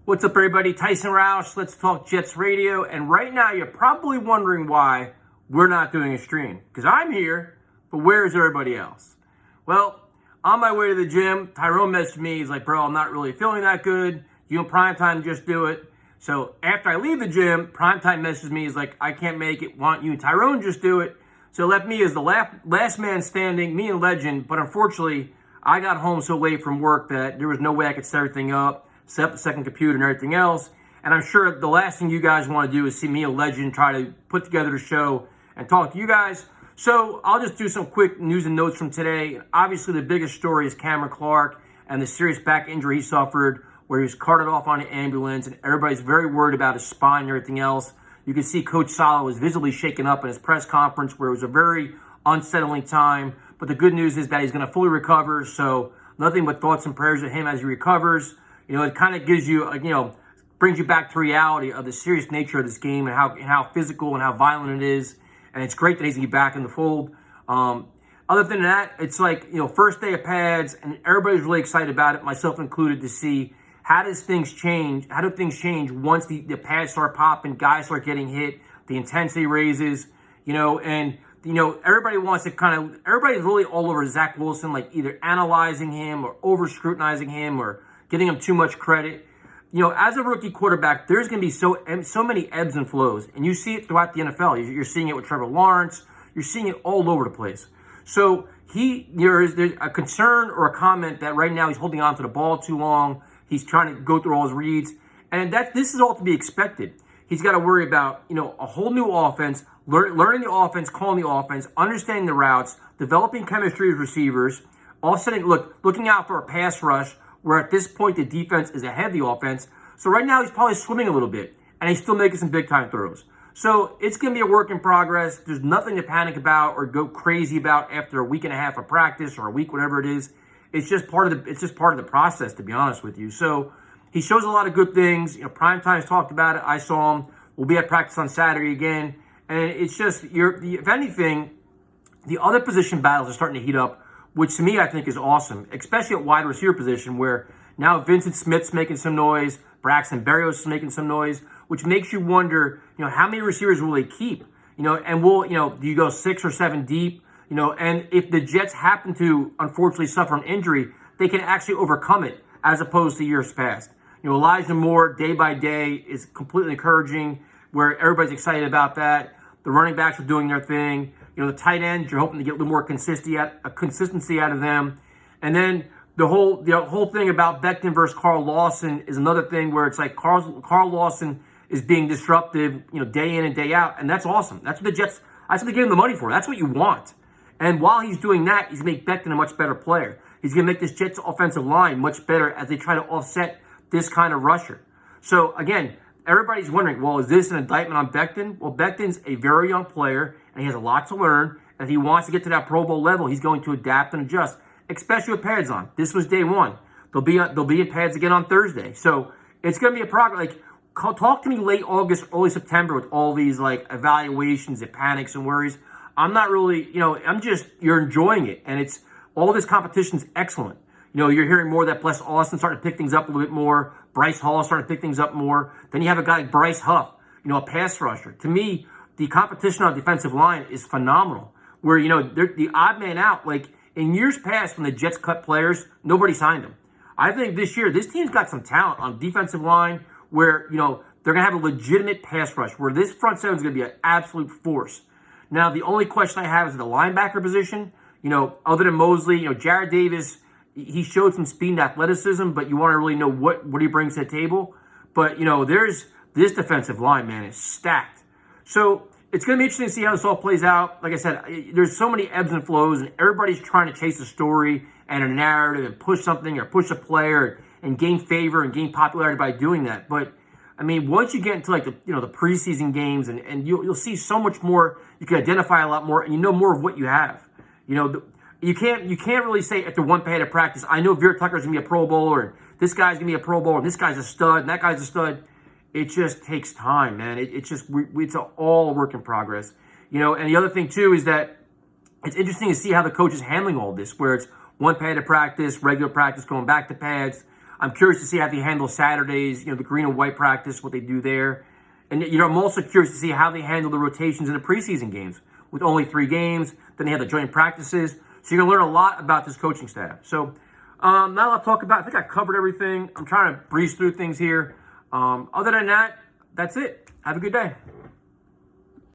What's up, everybody? Tyson Roush, Let's Talk Jets Radio. And right now, you're probably wondering why we're not doing a stream. Because I'm here, but where is everybody else? Well, on my way to the gym, Tyrone messaged me. He's like, bro, I'm not really feeling that good. You and Primetime just do it. So after I leave the gym, Primetime messages me. He's like, I can't make it. Want you and Tyrone just do it. So left me as the last man standing, me and Legend. But unfortunately, I got home so late from work that there was no way I could set everything up, set up the second computer and everything else. And I'm sure the last thing you guys want to do is see me and Legend try to put together a show and talk to you guys. So I'll just do some quick news and notes from today. Obviously, the biggest story is Cameron Clark and the serious back injury he suffered, where he was carted off on an ambulance, and everybody's very worried about his spine and everything else. You can see Coach Saleh was visibly shaken up in his press conference, where it was a very unsettling time. But the good news is that he's going to fully recover, so nothing but thoughts and prayers of him as he recovers. You know, it kind of gives you, brings you back to reality of the serious nature of this game and how physical and how violent it is. And it's great that he's going to be back in the fold. Other than that, it's like, first day of pads, and everybody's really excited about it, myself included, to see how do things change once the pads start popping, guys start getting hit, the intensity raises, everybody wants to everybody's really all over Zach Wilson, like either analyzing him or over scrutinizing him or giving him too much credit. As a rookie quarterback, there's going to be so many ebbs and flows, and you see it throughout the NFL. You're seeing it with Trevor Lawrence. You're seeing it all over the place. So there's a concern or a comment that right now he's holding on to the ball too long. He's trying to go through all his reads, and this is all to be expected. He's got to worry about a whole new offense, learning the offense, calling the offense, understanding the routes, developing chemistry with receivers, looking out for a pass rush, where at this point the defense is ahead of the offense. So right now he's probably swimming a little bit, and he's still making some big-time throws. So it's going to be a work in progress. There's nothing to panic about or go crazy about after a week and a half of practice or a week, whatever it is. It's just part of the process, to be honest with you. So he shows a lot of good things. Primetime's talked about it. I saw him. We'll be at practice on Saturday again. And it's just, if anything, the other position battles are starting to heat up, which to me I think is awesome, especially at wide receiver position, where now Vincent Smith's making some noise, Braxton Berrios is making some noise, which makes you wonder, how many receivers will they keep? And do you go 6 or 7 deep? And if the Jets happen to unfortunately suffer an injury, they can actually overcome it as opposed to years past. Elijah Moore, day by day, is completely encouraging, where everybody's excited about that. The running backs are doing their thing. The tight ends, you're hoping to get a little more consistency out of them. And then the whole thing about Becton versus Carl Lawson is another thing where it's like Carl Lawson is being disruptive, day in and day out, and that's awesome. That's what they give him the money for. That's what you want. And while he's doing that, he's going to make Becton a much better player. He's going to make this Jets offensive line much better as they try to offset this kind of rusher. So again, everybody's wondering, well, is this an indictment on Becton? Well, Becton's a very young player, and he has a lot to learn. And if he wants to get to that Pro Bowl level, he's going to adapt and adjust, especially with pads on. This was day one. They'll be in pads again on Thursday. So it's going to be a progress. Talk to me late August, early September with all these evaluations and panics and worries. I'm not really, you're enjoying it. And it's all this competition's excellent. You're hearing more that Bless Austin starting to pick things up a little bit more. Bryce Hall starting to pick things up more. Then you have a guy like Bryce Huff, a pass rusher. To me, the competition on the defensive line is phenomenal. Where, they're the odd man out. Like in years past when the Jets cut players, nobody signed them. I think this year, this team's got some talent on defensive line where, they're going to have a legitimate pass rush, where this front seven is going to be an absolute force. Now, the only question I have is the linebacker position. Other than Mosley, Jarrad Davis, he showed some speed and athleticism, but you want to really know what he brings to the table. But, there's this defensive line, man, is stacked. So it's going to be interesting to see how this all plays out. Like I said, there's so many ebbs and flows, and everybody's trying to chase a story and a narrative and push something or push a player and gain favor and gain popularity by doing that. But, once you get into the preseason games and you'll see so much more, you can identify a lot more, and more of what you have. You can't really say after one pad of practice, I know Vera Tucker's going to be a Pro Bowler, and this guy's going to be a Pro Bowler, and this guy's a stud, and that guy's a stud. It just takes time, man. It's all work in progress. And the other thing, too, is that it's interesting to see how the coach is handling all this, where it's one pad of practice, regular practice, going back to pads. I'm curious to see how they handle Saturdays, the green and white practice, what they do there. And, I'm also curious to see how they handle the rotations in the preseason games with only 3 games. Then they have the joint practices. So you're going to learn a lot about this coaching staff. So not a lot to talk about. I think I covered everything. I'm trying to breeze through things here. Other than that, that's it. Have a good day.